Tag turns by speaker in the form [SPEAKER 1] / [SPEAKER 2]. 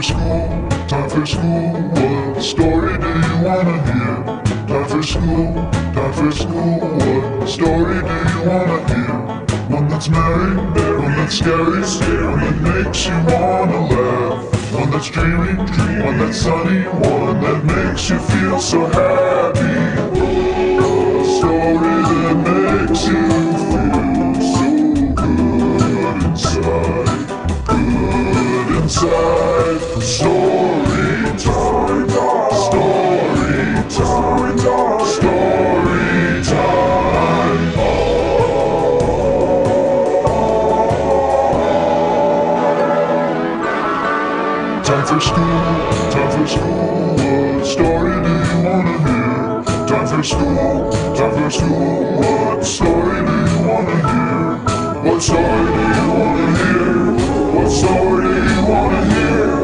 [SPEAKER 1] for school, time for school. What story do you wanna hear? Time for school, time for school. What story do you wanna hear? One that's merry, one that's scary, one that makes you wanna laugh. One that's dreamy, one that's sunny, one that makes you feel so happy. A story that makes you feel so good inside, good inside. Story time, story time, story time. Time for school, time for school. What story do you wanna hear? Time for school, time for school. What story do you wanna hear? What story do you wanna hear? What story do you wanna hear?